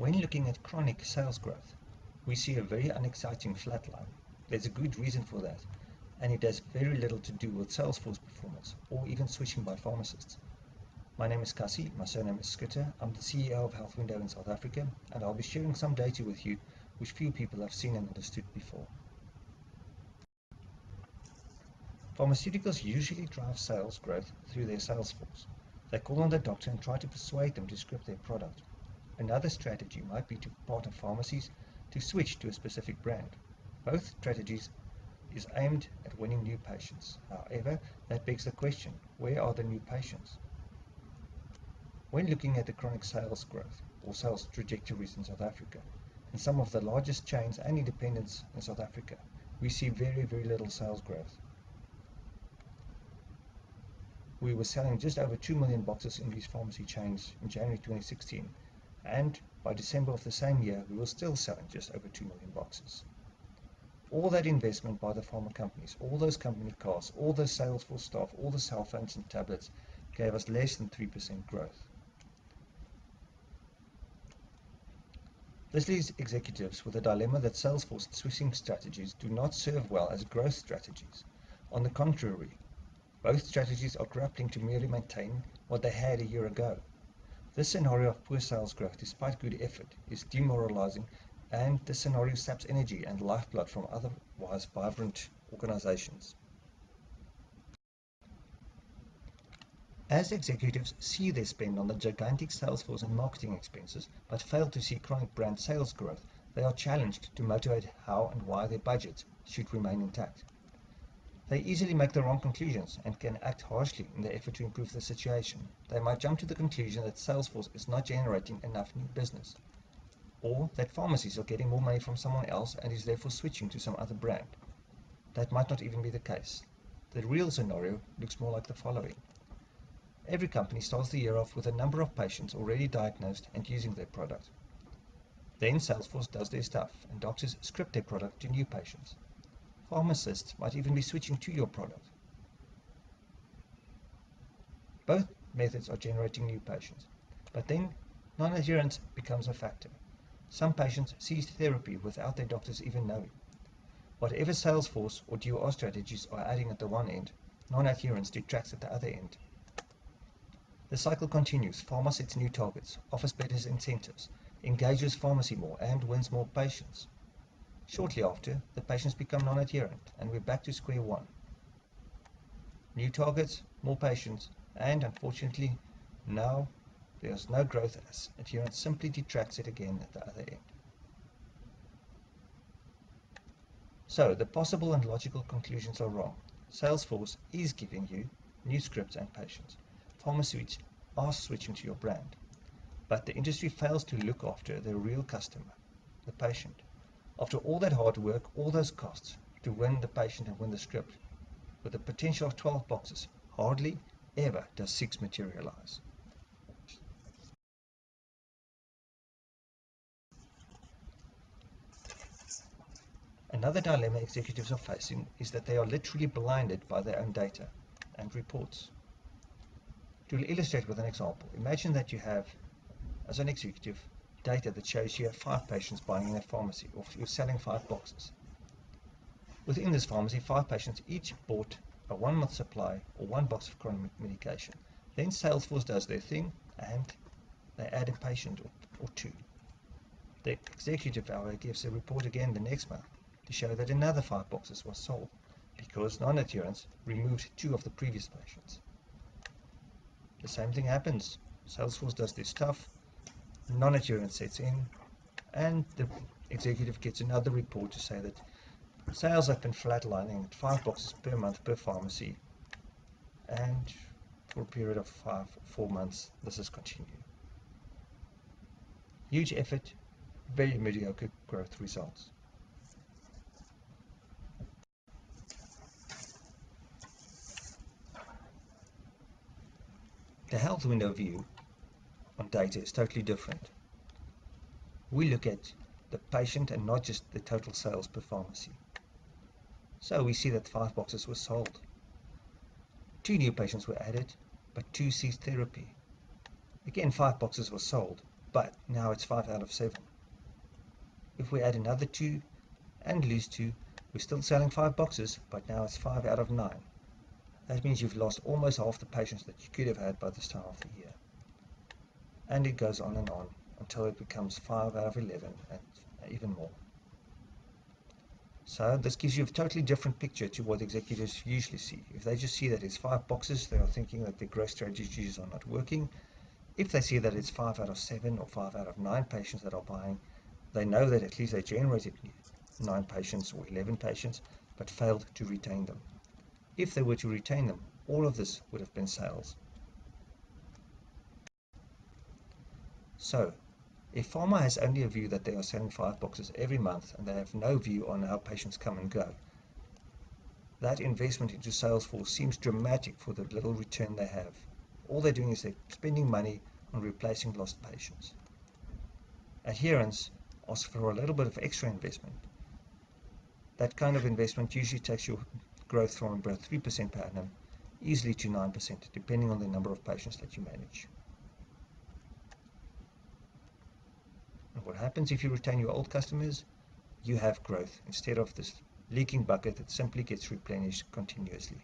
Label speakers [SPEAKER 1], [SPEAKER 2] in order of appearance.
[SPEAKER 1] When looking at chronic sales growth, we see a very unexciting flatline. There's a good reason for that, and it has very little to do with sales force performance or even switching by pharmacists. My name is Kasi, my surname is Skitter. I'm the CEO of Health Window in South Africa, and I'll be sharing some data with you which few people have seen and understood before. Pharmaceuticals usually drive sales growth through their sales force. They call on the doctor and try to persuade them to script their product. Another strategy might be to partner pharmacies to switch to a specific brand. Both strategies is aimed at winning new patients. However, that begs the question, where are the new patients? When looking at the chronic sales growth or sales trajectories in South Africa, in some of the largest chains and independents in South Africa, we see very little sales growth. We were selling just over 2 million boxes in these pharmacy chains in January 2016, and by December of the same year, we were still selling just over 2 million boxes. All that investment by the pharma companies, all those company cars, all those sales force staff, all the cell phones and tablets gave us less than 3% growth. This leaves executives with a dilemma that sales force switching strategies do not serve well as growth strategies. On the contrary, both strategies are grappling to merely maintain what they had a year ago. This scenario of poor sales growth despite good effort is demoralizing, and this scenario saps energy and lifeblood from otherwise vibrant organizations. As executives see their spend on the gigantic sales force and marketing expenses but fail to see chronic brand sales growth, they are challenged to motivate how and why their budgets should remain intact. They easily make the wrong conclusions and can act harshly in their effort to improve the situation. They might jump to the conclusion that Salesforce is not generating enough new business, or that pharmacies are getting more money from someone else and is therefore switching to some other brand. That might not even be the case. The real scenario looks more like the following. Every company starts the year off with a number of patients already diagnosed and using their product. Then Salesforce does their stuff and doctors script their product to new patients. Pharmacists might even be switching to your product. Both methods are generating new patients, but then non-adherence becomes a factor. Some patients cease therapy without their doctors even knowing. Whatever Salesforce or DOR strategies are adding at the one end, non-adherence detracts at the other end. The cycle continues. Pharma sets new targets, offers better incentives, engages pharmacy more, and wins more patients. Shortly after, the patients become non-adherent, and we're back to square one. New targets, more patients, and unfortunately, now there's no growth as adherence simply detracts it again at the other end. So, the possible and logical conclusions are wrong. Salesforce is giving you new scripts and patients. Pharmacies are switching to your brand, but the industry fails to look after the real customer, the patient. After all that hard work, all those costs to win the patient and win the script, with a potential of 12 boxes, hardly ever does 6 materialize. Another dilemma executives are facing is that they are literally blinded by their own data and reports. To illustrate with an example, imagine that you have, as an executive, data that shows you have 5 patients buying in a pharmacy, or you're selling 5 boxes. Within this pharmacy, 5 patients each bought a 1-month supply or 1 box of chronic medication. Then Salesforce does their thing and they add a patient or 2. The executive, however, gives a report again the next month to show that another 5 boxes was sold because non-adherence removed 2 of the previous patients. The same thing happens. Salesforce does their stuff, non-adherence sets in, and the executive gets another report to say that sales have been flatlining at 5 boxes per month per pharmacy, and for a period of 4 months this has continued. Huge effort, very mediocre growth results. The health window view on data is totally different. We look at the patient and not just the total sales per pharmacy. So we see that 5 boxes were sold. 2 new patients were added, but 2 ceased therapy. Again, 5 boxes were sold, but now it's 5 out of 7. If we add another 2 and lose 2, we're still selling 5 boxes, but now it's 5 out of 9. That means you've lost almost half the patients that you could have had by this time of the year. And it goes on until it becomes 5 out of 11 and even more. So this gives you a totally different picture to what executives usually see. If they just see that it's 5 boxes, they are thinking that their growth strategies are not working. If they see that it's 5 out of 7 or 5 out of 9 patients that are buying, they know that at least they generated 9 patients or 11 patients, but failed to retain them. If they were to retain them, all of this would have been sales. So, if pharma has only a view that they are selling 5 boxes every month and they have no view on how patients come and go, that investment into sales force seems dramatic for the little return they have. All they're doing is they're spending money on replacing lost patients. Adherence asks for a little bit of extra investment. That kind of investment usually takes your growth from about 3% per annum easily to 9%, depending on the number of patients that you manage. And what happens if you retain your old customers? You have growth instead of this leaking bucket that simply gets replenished continuously.